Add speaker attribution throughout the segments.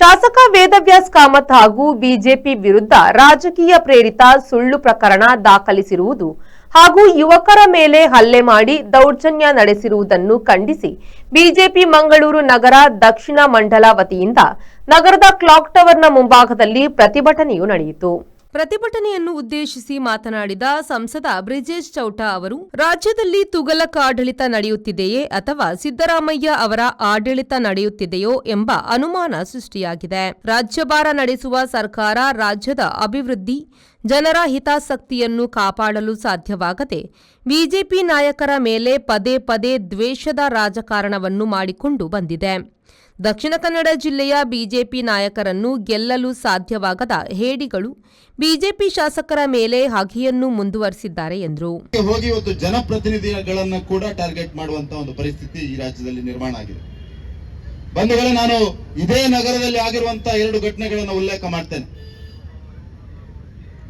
Speaker 1: ಶಾಸಕ ವೇದವ್ಯಾಸ್ ಕಾಮತ್ ಹಾಗೂ ಬಿಜೆಪಿ ವಿರುದ್ಧ ರಾಜಕೀಯ ಪ್ರೇರಿತ ಸುಳ್ಳು ಪ್ರಕರಣ ದಾಖಲಿಸಿರುವುದು ಹಾಗೂ ಯುವಕರ ಮೇಲೆ ಹಲ್ಲೆ ಮಾಡಿ ದೌರ್ಜನ್ಯ ನಡೆಸಿರುವುದನ್ನು ಖಂಡಿಸಿ ಬಿಜೆಪಿ ಮಂಗಳೂರು ನಗರ ದಕ್ಷಿಣ ಮಂಡಲ ವತಿಯಿಂದ ನಗರದ ಕ್ಲಾಕ್ ಟವರ್ನ ಮುಂಭಾಗದಲ್ಲಿ ಪ್ರತಿಭಟನೆಯು ನಡೆಯಿತು. ಪ್ರತಿಭಟನೆಯನ್ನು ಉದ್ದೇಶಿಸಿ ಮಾತನಾಡಿದ ಸಂಸದ ಬ್ರಿಜೇಶ್ ಚೌಟ ಅವರು, ರಾಜ್ಯದಲ್ಲಿ ತುಘಲಕ್ ಆಡಳಿತ ನಡೆಯುತ್ತಿದೆಯೇ ಅಥವಾ ಸಿದ್ದರಾಮಯ್ಯ ಅವರ ಆಡಳಿತ ನಡೆಯುತ್ತಿದೆಯೋ ಎಂಬ ಅನುಮಾನ ಸೃಷ್ಟಿಯಾಗಿದೆ. ರಾಜ್ಯಭಾರ ನಡೆಸುವ ಸರ್ಕಾರ ರಾಜ್ಯದ ಅಭಿವೃದ್ಧಿ, ಜನರ ಹಿತಾಸಕ್ತಿಯನ್ನು ಕಾಪಾಡಲು ಸಾಧ್ಯವಾಗದೆ ಬಿಜೆಪಿ ನಾಯಕರ ಮೇಲೆ ಪದೇ ಪದೇ ದ್ವೇಷದ ರಾಜಕಾರಣವನ್ನು ಮಾಡಿಕೊಂಡು ಬಂದಿದೆ. ದಕ್ಷಿಣ ಕನ್ನಡ ಜಿಲ್ಲೆಯ ಬಿಜೆಪಿ ನಾಯಕರನ್ನು ಗೆಲ್ಲಲು ಸಾಧ್ಯವಾಗದ ಹೇಡಿಗಳು ಬಿಜೆಪಿ ಶಾಸಕರ ಮೇಲೆ ಹಗೆಯನ್ನು ಮುಂದುವರಿಸಿದ್ದಾರೆ ಎಂದರು.
Speaker 2: ಹೋಗಿ ಇವತ್ತು ಜನಪ್ರತಿನಿಧಿಗಳನ್ನು ಕೂಡ ಟಾರ್ಗೆಟ್ ಮಾಡುವಂತಹ ಒಂದು ಪರಿಸ್ಥಿತಿ ಈ ರಾಜ್ಯದಲ್ಲಿ ನಿರ್ಮಾಣ ಆಗಿದೆ. ಬಂಧುಗಳೇ, ನಾನು ಇದೇ ನಗರದಲ್ಲಿ ಆಗಿರುವಂತಹ 2 ಘಟನೆಗಳನ್ನು ಉಲ್ಲೇಖ ಮಾಡ್ತೇನೆ.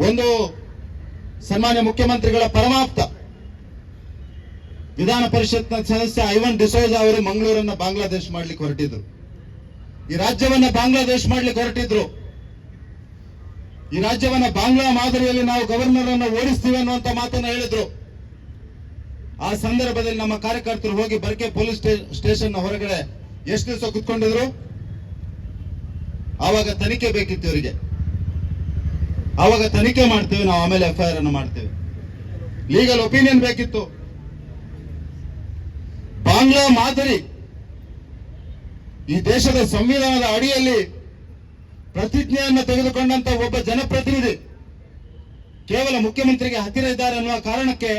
Speaker 2: ಒಂದು, ಸನ್ಮಾನ್ಯ ಮುಖ್ಯಮಂತ್ರಿಗಳ ಪರಮಾಪ್ತ ವಿಧಾನ ಪರಿಷತ್ನ ಸದಸ್ಯ ಐವನ್ ಡಿಸೋಜಾ ಅವರು ಮಂಗಳೂರನ್ನ ಬಾಂಗ್ಲಾದೇಶ ಮಾಡ್ಲಿಕ್ಕೆ ಹೊರಟಿದ್ರು. ಈ ರಾಜ್ಯವನ್ನ ಬಾಂಗ್ಲಾದೇಶ ಮಾಡ್ಲಿಕ್ಕೆ ಹೊರಟಿದ್ರು. ಈ ರಾಜ್ಯವನ್ನ ಬಾಂಗ್ಲಾ ಮಾದರಿಯಲ್ಲಿ ನಾವು ಗವರ್ನರ್ ಅನ್ನು ಓಡಿಸ್ತೀವಿ ಅನ್ನುವಂತ ಮಾತನ್ನ ಹೇಳಿದ್ರು. ಆ ಸಂದರ್ಭದಲ್ಲಿ ನಮ್ಮ ಕಾರ್ಯಕರ್ತರು ಹೋಗಿ ಬರ್ಕೆ ಪೊಲೀಸ್ ಸ್ಟೇಷನ್ ಹೊರಗಡೆ ಎಷ್ಟು ದಿವಸ ಕುತ್ಕೊಂಡಿದ್ರು. ಆವಾಗ ತನಿಖೆ ಬೇಕಿತ್ತು ಇವರಿಗೆ. ಆವಾಗ ತನಿಖೆ ಮಾಡ್ತೇವೆ ನಾವು, ಆಮೇಲೆ FIR ಅನ್ನು ಮಾಡ್ತೇವೆ. ಲೀಗಲ್ ಒಪಿನಿಯನ್ ಬೇಕಿತ್ತು. ಬಾಂಗ್ಲಾ ಮಾದರಿ ಈ ದೇಶದ ಸಂವಿಧಾನದ ಅಡಿಯಲ್ಲಿ ಪ್ರತಿಜ್ಞೆಯನ್ನು ತೆಗೆದುಕೊಂಡಂತ ಒಬ್ಬ ಜನಪ್ರತಿನಿಧಿ ಕೇವಲ ಮುಖ್ಯಮಂತ್ರಿಗೆ ಹತ್ತಿರ ಇದ್ದಾರೆ ಅನ್ನುವ ಕಾರಣಕ್ಕೆ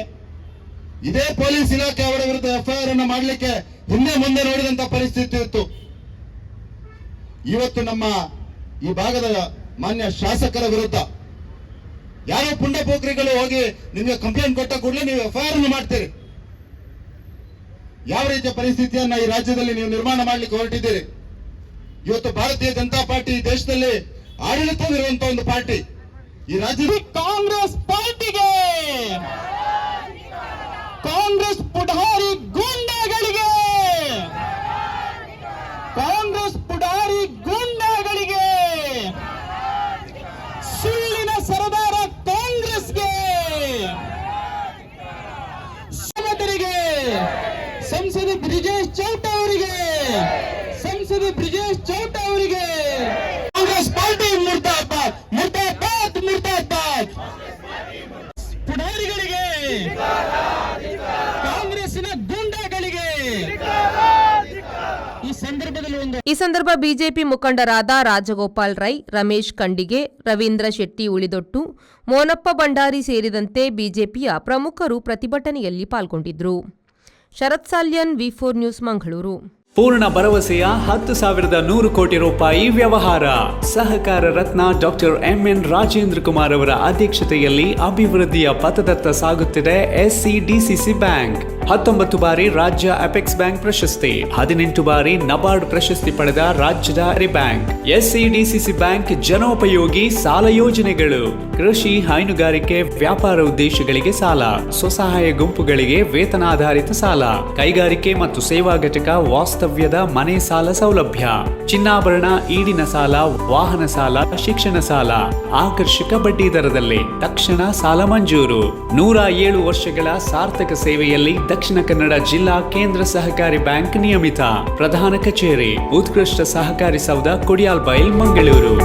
Speaker 2: ಇದೇ ಪೊಲೀಸ್ ಇಲಾಖೆ ಅವರ ವಿರುದ್ಧ FIR ಅನ್ನು ಮಾಡಲಿಕ್ಕೆ ಹಿಂದೆ ಮುಂದೆ ನೋಡಿದಂತ ಪರಿಸ್ಥಿತಿ ಇತ್ತು. ಇವತ್ತು ನಮ್ಮ ಈ ಭಾಗದ ಮಾನ್ಯ ಶಾಸಕರ ವಿರುದ್ಧ ಯಾರೋ ಪುಂಡ ಪೋಖ್ರಿಗಳು ಹೋಗಿ ನಿಮಗೆ ಕಂಪ್ಲೇಂಟ್ ಕೊಟ್ಟ ಕೂಡಲೇ ನೀವು FIR ಅನ್ನು ಮಾಡ್ತೀರಿ. ಯಾವ ರೀತಿಯ ಪರಿಸ್ಥಿತಿಯನ್ನ ಈ ರಾಜ್ಯದಲ್ಲಿ ನೀವು ನಿರ್ಮಾಣ ಮಾಡಲಿಕ್ಕೆ ಹೊರಟಿದ್ದೀರಿ? ಇವತ್ತು ಭಾರತೀಯ ಜನತಾ ಪಾರ್ಟಿ ಈ ದೇಶದಲ್ಲಿ ಆಡಳಿತವಿರುವಂತಹ ಒಂದು ಪಾರ್ಟಿ. ಈ ರಾಜ್ಯದ ಕಾಂಗ್ರೆಸ್ ಪಾರ್ಟಿಗೆ, ಕಾಂಗ್ರೆಸ್ ಪುಢಾರಿ ಗೂಂಡಾಗಳಿಗೆ, ಕಾಂಗ್ರೆಸ್ ಪುಢಾರಿ ಗೂಂಡಾಗಳಿಗೆ, ಸುಳ್ಳಿನ ಸರದಾರ ಕಾಂಗ್ರೆಸ್ಗೆ, ಸಹೋದರಿಗೆ, ಸಂಸದ ಬ್ರಿಜೇಶ್ ಚೌಟ ಅವರಿಗೆ, ಸಂಸದ ಬ್ರಿಜೇಶ್ ಚೌಟ ಅವರಿಗೆ ಕಾಂಗ್ರೆಸ್ ಪಾರ್ಟಿ ಮುರ್ದಾಬಾದ್, ಮುರ್ದಾಬಾದ್, ಮುರ್ದಾಬಾದ್. ಪುಢಾರಿಗಳಿಗೆ, ಕಾಂಗ್ರೆಸ್ಸಿನ ಗೂಂಡಾಗಳಿಗೆ ಈ ಸಂದರ್ಭ ಬಿಜೆಪಿ ಮುಖಂಡರಾದ ರಾಜಗೋಪಾಲ್ ರೈ, ರಮೇಶ್ ಖಂಡಿಗೆ, ರವೀಂದ್ರ ಶೆಟ್ಟಿ ಉಳಿದೊಟ್ಟು, ಮೋನಪ್ಪ ಭಂಡಾರಿ ಸೇರಿದಂತೆ ಬಿಜೆಪಿಯ ಪ್ರಮುಖರು ಪ್ರತಿಭಟನೆಯಲ್ಲಿ ಪಾಲ್ಗೊಂಡಿದ್ದರು. ಶರತ್ ಸಾಲ್ಯನ್, V4 ನ್ಯೂಸ್, ಮಂಗಳೂರು.
Speaker 3: ಪೂರ್ಣ ಭರವಸೆಯ 10,100 ಕೋಟಿ ರೂಪಾಯಿ ವ್ಯವಹಾರ. ಸಹಕಾರ ರತ್ನ ಡಾಕ್ಟರ್ MN ರಾಜೇಂದ್ರ ಕುಮಾರ್ ಅವರ ಅಧ್ಯಕ್ಷತೆಯಲ್ಲಿ ಅಭಿವೃದ್ಧಿಯ ಪಥದತ್ತ ಸಾಗುತ್ತಿದೆ SCDCC ಬ್ಯಾಂಕ್. 19 ಬಾರಿ ರಾಜ್ಯ ಅಪೆಕ್ಸ್ ಬ್ಯಾಂಕ್ ಪ್ರಶಸ್ತಿ, 18 ಬಾರಿ ನಬಾರ್ಡ್ ಪ್ರಶಸ್ತಿ ಪಡೆದ ರಾಜ್ಯದ ಬ್ಯಾಂಕ್. SCDCC ಬ್ಯಾಂಕ್ ಜನೋಪಯೋಗಿ ಸಾಲ ಯೋಜನೆಗಳು, ಕೃಷಿ, ಹೈನುಗಾರಿಕೆ, ವ್ಯಾಪಾರ ಉದ್ದೇಶಗಳಿಗೆ ಸಾಲ, ಸ್ವಸಹಾಯ ಗುಂಪುಗಳಿಗೆ ವೇತನಾಧಾರಿತ ಸಾಲ, ಕೈಗಾರಿಕೆ ಮತ್ತು ಸೇವಾ ಘಟಕ ವಾಸ್ತವ್ಯದ ಮನೆ ಸಾಲ ಸೌಲಭ್ಯ, ಚಿನ್ನಾಭರಣ, ಈಡಿನ ಸಾಲ, ವಾಹನ ಸಾಲ, ಶಿಕ್ಷಣ ಸಾಲ, ಆಕರ್ಷಕ ಬಡ್ಡಿ ದರದಲ್ಲಿ ತಕ್ಷಣ ಸಾಲ ಮಂಜೂರು. 107 ವರ್ಷಗಳ ಸಾರ್ಥಕ ಸೇವೆಯಲ್ಲಿ ದಕ್ಷಿಣ ಕನ್ನಡ ಜಿಲ್ಲಾ ಕೇಂದ್ರ ಸಹಕಾರಿ ಬ್ಯಾಂಕ್ ನಿಯಮಿತ. ಪ್ರಧಾನ ಕಚೇರಿ, ಉತ್ಕೃಷ್ಟ ಸಹಕಾರಿ ಸೌಧ, ಕೊಡಿಯಾಲ್ ಬೈಲ್, ಮಂಗಳೂರು.